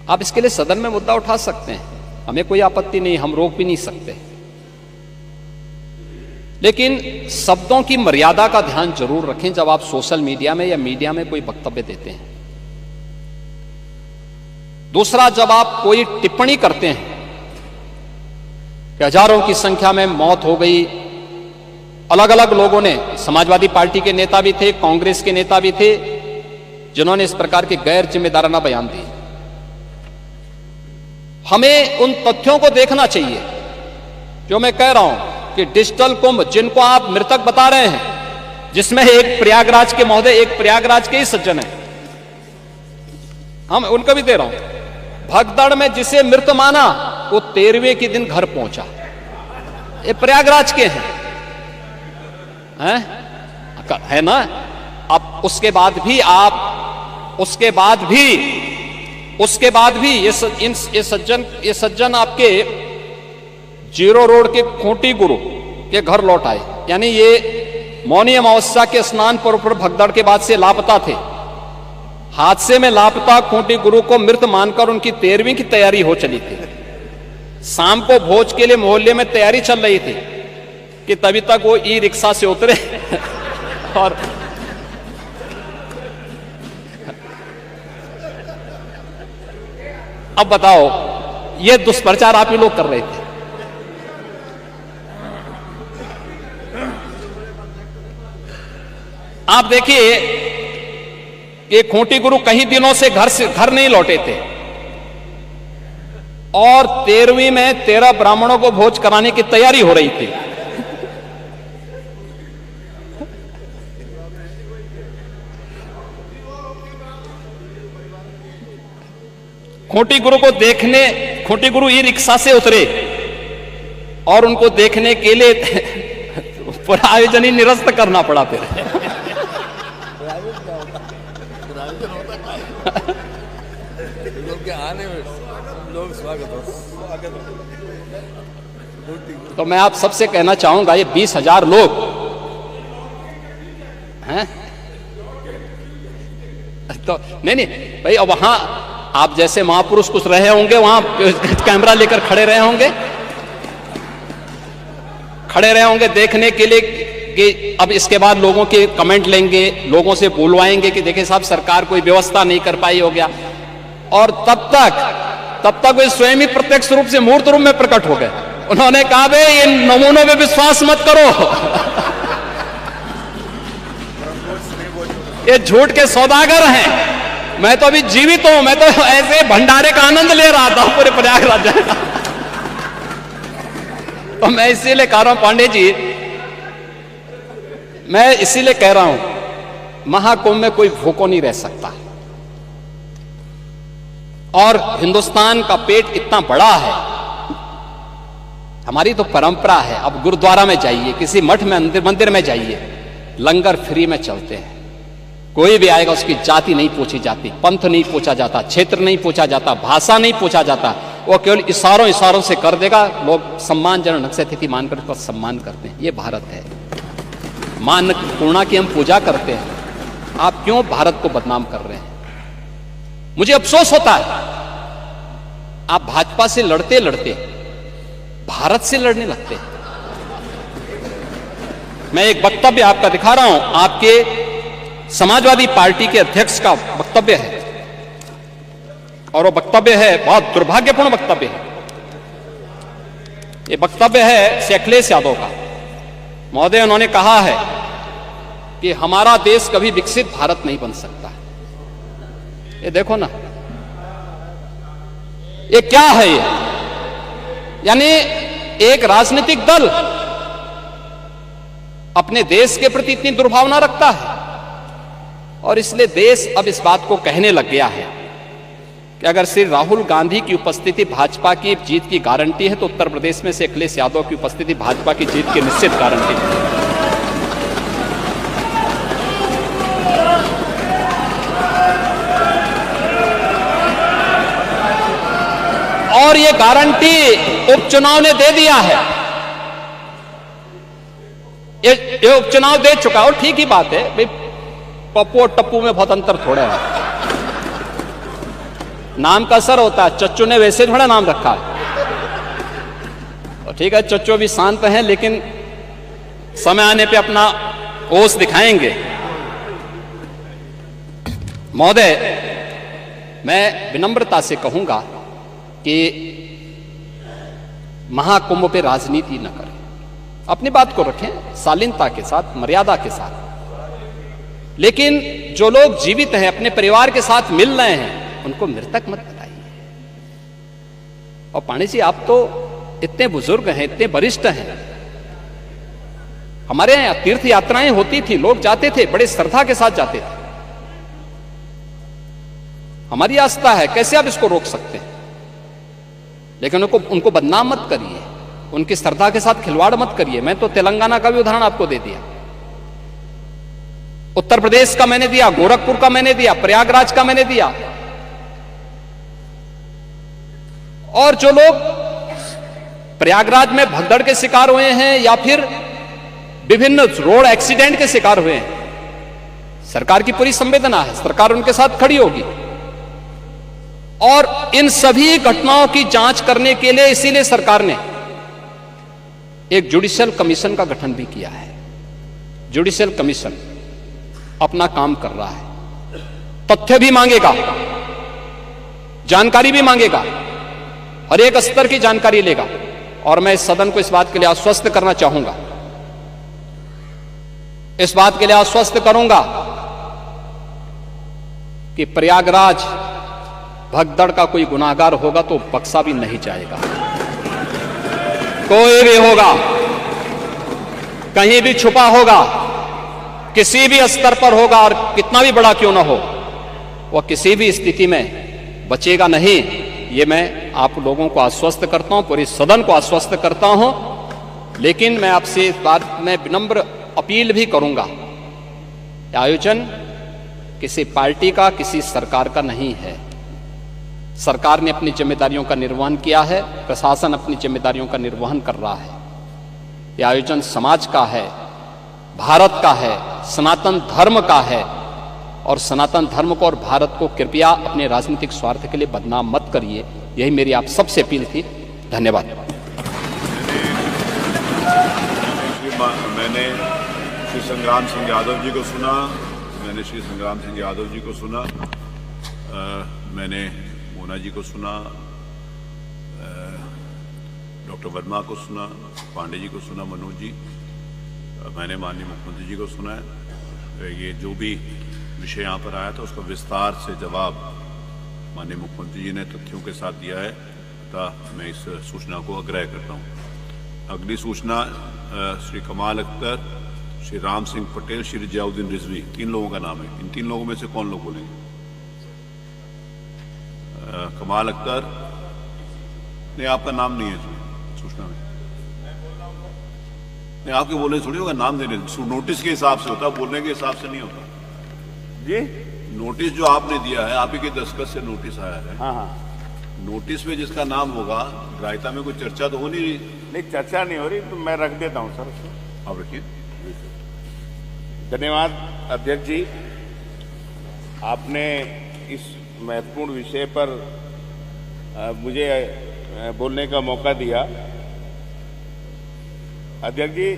आप इसके लिए सदन में मुद्दा उठा सकते हैं, हमें कोई आपत्ति नहीं, हम रोक भी नहीं सकते, लेकिन शब्दों की मर्यादा का ध्यान जरूर रखें जब आप सोशल मीडिया में या मीडिया में कोई वक्तव्य देते हैं। दूसरा, जब आप कोई टिप्पणी करते हैं कि हजारों की संख्या में मौत हो गई, अलग अलग लोगों ने, समाजवादी पार्टी के नेता भी थे, कांग्रेस के नेता भी थे, जिन्होंने इस प्रकार के गैर जिम्मेदाराना बयान दिए। हमें उन तथ्यों को देखना चाहिए जो मैं कह रहा हूं कि डिजिटल कुंभ, जिनको आप मृतक बता रहे हैं, जिसमें एक प्रयागराज के महोदय, एक प्रयागराज के ही सज्जन है, हम उनको भी दे रहा हूं, भगदड़ में जिसे मृत माना वो 13वें के दिन घर पहुंचा, ये प्रयागराज के हैं, है ना। अब उसके बाद भी ये सज्जन आपके जीरो रोड के खूंटी गुरु के घर लौट आए, यानी ये मौनी अमावस्या के स्नान पर्व पर भगदड़ के बाद से लापता थे। हादसे में लापता खूंटी गुरु को मृत मानकर उनकी 13वीं की तैयारी हो चली थी। शाम को भोज के लिए मोहल्ले में तैयारी चल रही थी कि तभी तक वो ई रिक्शा से उतरे और अब बताओ, ये दुष्प्रचार आप ही लोग कर रहे थे। आप देखिए, ये खूंटी गुरु कई दिनों से घर नहीं लौटे थे और 13वीं में 13 ब्राह्मणों को भोज कराने की तैयारी हो रही थी। खूंटी गुरु ई रिक्शा से उतरे और उनको देखने के लिए पूरा आयोजन ही निरस्त करना पड़ा। फिर तो मैं आप सबसे कहना चाहूंगा, ये 20,000 लोग हैं तो नहीं भाई, अब वहां आप जैसे महापुरुष कुछ रहे होंगे, वहां कैमरा लेकर खड़े रहे होंगे देखने के लिए कि अब इसके बाद लोगों के कमेंट लेंगे, लोगों से बुलवाएंगे कि देखिए साहब सरकार कोई व्यवस्था नहीं कर पाई, हो गया। और तब तक वे स्वयं ही प्रत्यक्ष रूप से मूर्त रूप में प्रकट हो गए। उन्होंने कहा बे ये नमूनों पे विश्वास मत करो, ये झूठ के सौदागर हैं। मैं तो अभी जीवित हूं, मैं तो ऐसे भंडारे का आनंद ले रहा था पूरे प्रयागराज। तो मैं इसीलिए कह रहा हूं पांडे जी, मैं इसीलिए कह रहा हूं महाकुंभ में कोई भूखा नहीं रह सकता। और हिंदुस्तान का पेट इतना बड़ा है, हमारी तो परंपरा है। अब गुरुद्वारा में जाइए, किसी मठ में मंदिर में जाइए, लंगर फ्री में चलते हैं। कोई भी आएगा उसकी जाति नहीं पूछी जाती, पंथ नहीं पूछा जाता, क्षेत्र नहीं पूछा जाता, भाषा नहीं पूछा जाता, वो केवल इशारों से कर देगा। लोग सम्मानजनक से अतिथि मानकर उसका सम्मान करते हैं। ये भारत है, मान पूर्णा की हम पूजा करते हैं। आप क्यों भारत को बदनाम कर रहे हैं? मुझे अफसोस होता है, आप भाजपा से लड़ते भारत से लड़ने लगते हैं। मैं एक वक्तव्य आपका दिखा रहा हूं, आपके समाजवादी पार्टी के अध्यक्ष का वक्तव्य है, और वो वक्तव्य है बहुत दुर्भाग्यपूर्ण वक्तव्य है। ये वक्तव्य है श्री अखिलेश यादव का। महोदय, उन्होंने कहा है कि हमारा देश कभी विकसित भारत नहीं बन सकता। ये देखो ना, ये क्या है? ये यानी एक राजनीतिक दल अपने देश के प्रति इतनी दुर्भावना रखता है, और इसलिए देश अब इस बात को कहने लग गया है कि अगर श्री राहुल गांधी की उपस्थिति भाजपा की जीत की गारंटी है, तो उत्तर प्रदेश में से अखिलेश यादव की उपस्थिति भाजपा की जीत की निश्चित गारंटी है। और ये गारंटी उपचुनाव ने दे दिया है। ये उपचुनाव दे चुका है, और ठीक ही बात है भाई, पप्पू और टप्पू में बहुत अंतर थोड़ा है। नाम का असर होता है। चच्चू ने वैसे थोड़ा नाम रखा है। ठीक है, चच्चू भी शांत हैं, लेकिन समय आने पे अपना ओस दिखाएंगे। महोदय, मैं विनम्रता से कहूंगा कि महाकुंभ पे राजनीति न करें, अपनी बात को रखें शालीनता के साथ, मर्यादा के साथ। लेकिन जो लोग जीवित हैं, अपने परिवार के साथ मिल रहे हैं, उनको मृतक मत बताइए। और पांडे जी, आप तो इतने बुजुर्ग हैं, इतने वरिष्ठ हैं। हमारे यहां तीर्थ यात्राएं होती थी, लोग जाते थे, बड़े श्रद्धा के साथ जाते थे। हमारी आस्था है, कैसे आप इसको रोक सकते हैं? लेकिन उनको बदनाम मत करिए, उनकी श्रद्धा के साथ खिलवाड़ मत करिए। मैं तो तेलंगाना का भी उदाहरण आपको दे दिया, उत्तर प्रदेश का मैंने दिया, गोरखपुर का मैंने दिया, प्रयागराज का मैंने दिया। और जो लोग प्रयागराज में भगदड़ के शिकार हुए हैं या फिर विभिन्न रोड एक्सीडेंट के शिकार हुए हैं, सरकार की पूरी संवेदना है, सरकार उनके साथ खड़ी होगी। और इन सभी घटनाओं की जांच करने के लिए इसीलिए सरकार ने एक जुडिशियल कमीशन का गठन भी किया है। जुडिशियल कमीशन अपना काम कर रहा है, तथ्य भी मांगेगा, जानकारी भी मांगेगा, हर एक स्तर की जानकारी लेगा। और मैं इस सदन को इस बात के लिए आश्वस्त करना चाहूंगा, इस बात के लिए आश्वस्त करूंगा कि प्रयागराज भगदड़ का कोई गुनाहगार होगा तो बख्शा भी नहीं जाएगा। कोई भी होगा, कहीं भी छुपा होगा, किसी भी स्तर पर होगा, और कितना भी बड़ा क्यों ना हो, वह किसी भी स्थिति में बचेगा नहीं। ये मैं आप लोगों को आश्वस्त करता हूं, पूरे सदन को आश्वस्त करता हूं। लेकिन मैं आपसे इस बात में विनम्र अपील भी करूंगा, आयोजन किसी पार्टी का, किसी सरकार का नहीं है। सरकार ने अपनी जिम्मेदारियों का निर्वहन किया है, प्रशासन अपनी जिम्मेदारियों का निर्वहन कर रहा है। यह आयोजन समाज का है, भारत का है, सनातन धर्म का है। और सनातन धर्म को और भारत को कृपया अपने राजनीतिक स्वार्थ के लिए बदनाम मत करिए। यही मेरी आप सबसे अपील थी। धन्यवाद। मैंने श्री संग्राम सिंह यादव जी को सुना, मैंने श्री संग्राम सिंह यादव जी को सुना, मैंने मोना जी को सुना, डॉक्टर वर्मा को सुना, पांडे जी को सुना, मनोज जी, मैंने माननीय मुख्यमंत्री जी को सुना है। ये जो भी विषय यहाँ पर आया था उसका विस्तार से जवाब माननीय मुख्यमंत्री जी ने तथ्यों के साथ दिया है, अतः मैं इस सूचना को अग्राह्य करता हूँ। अगली सूचना श्री कमाल अख्तर, श्री राम सिंह पटेल, श्री जियाउद्दीन रिजवी, 3 लोगों का नाम है। इन 3 लोगों में से कौन लोग बोलेंगे? कमाल अख्तर, नहीं आपका नाम नहीं है सूचना में। नहीं, आपके बोलने थोड़ी होगा, नाम देने नोटिस के हिसाब से होता, बोलने के हिसाब से नहीं होता जी। नोटिस जो आपने दिया है, आप ही के दस्तखत से नोटिस आया है। हाँ हाँ, नोटिस में जिसका नाम होगा, ग्राह्यता में कोई चर्चा तो हो नहीं रही। नहीं चर्चा नहीं हो रही, तो मैं रख देता हूँ सर। आप रखिए। धन्यवाद अध्यक्ष जी, आपने इस महत्वपूर्ण विषय पर मुझे बोलने का मौका दिया। अध्यक्ष जी,